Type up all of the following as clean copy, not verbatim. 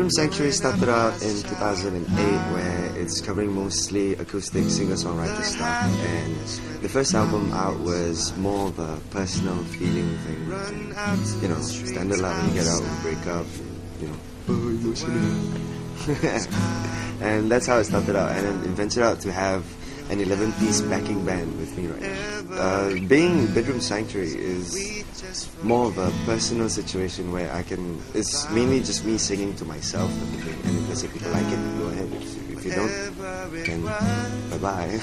Bedroom Sanctuary started out in 2008, where it's covering mostly acoustic singer-songwriter stuff, and the first album out was more of a personal feeling thing. And, you know, standard lah, when you get out and break up, you know, emotional. And that's how it started out, and then it ventured out to have an 11-piece backing band with me right now. Being Bedroom Sanctuary is more of a personal situation where it's mainly just me singing to myself and everything, and if there's people like it, go ahead. If you don't, then bye-bye.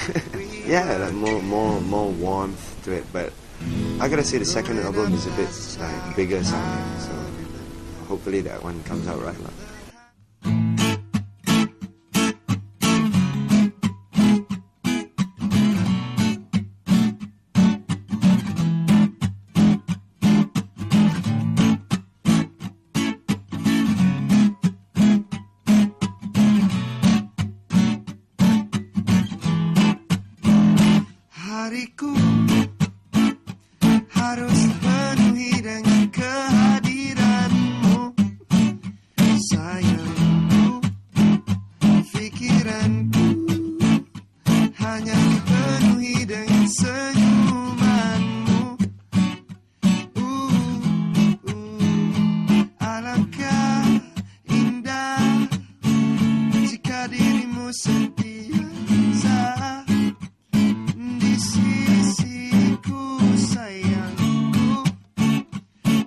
Yeah, like more warmth to it, but I gotta say the second album is a bit like bigger sounding, so hopefully that one comes out right now. Hariku harus dipenuhi dengan kehadiranmu, sayangku. Pikiranku hanya dipenuhi dengan senyumanmu. Alangkah indah jika dirimu sentiasa di sisiku, sayangku.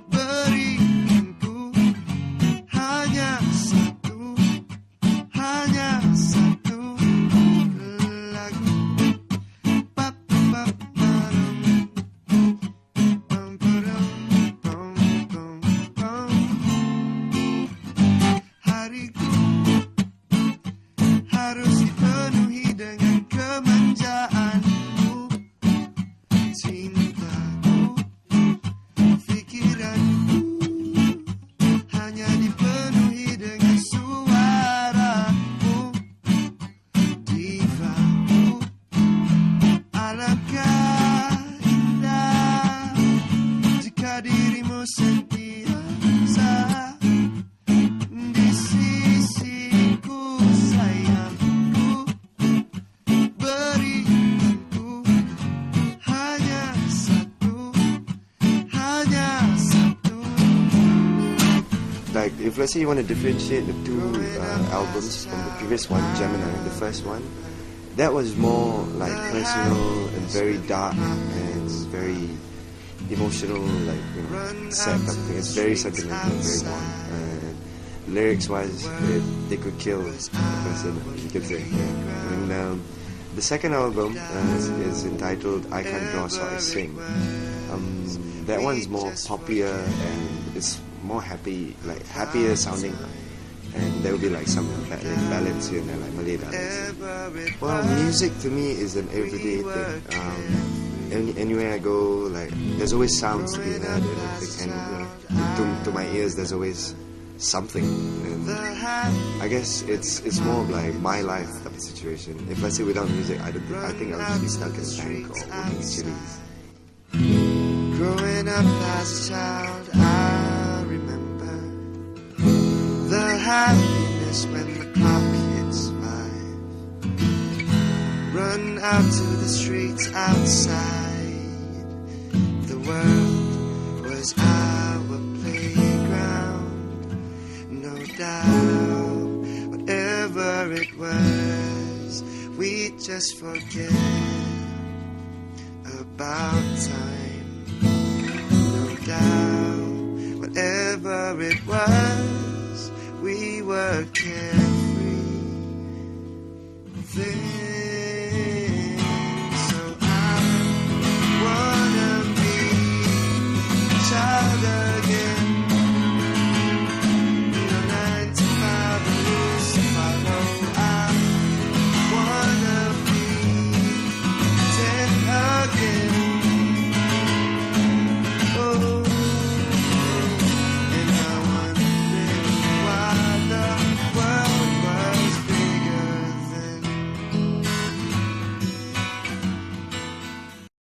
Berikanku hanya satu lagu. Pap pap param, pam param, pam pam pam. Hariku harus dipenuhi dengan kemanjaanmu, cintaku. Pikiranku hanya dipenuhi dengan suaramu, divaku. Alangkah indah jika dirimu sentiasa di sisiku, sayangku. Berikanku hanya satu. Like, if let's say you want to differentiate the two albums from the previous one, Gemini, the first one, that was more like personal and very dark and very emotional, like, you know, sad type of thing. It's very sentimental, very warm. Lyrics-wise, they could kill a person, you could say. And the second album is entitled I Can't Draw So I Sing. That one's more poppier and it's more happy, like happier sounding, and there will be like some ballads here and there, like Malay ballads. Well, music to me is an everyday thing. Anywhere I go, like there's always sounds to be heard and everything, and you know, to my ears there's always something, and I guess it's more of like my life type of situation. If let's say without music, I think I would just be stuck in a bank or working at Chili's. Growing up as a child, I remember the happiness when the clock hits 5. Run out to the streets outside. The world was our playground. No doubt, whatever it was, we just forget about time. No doubt, whatever it was, we were carefree.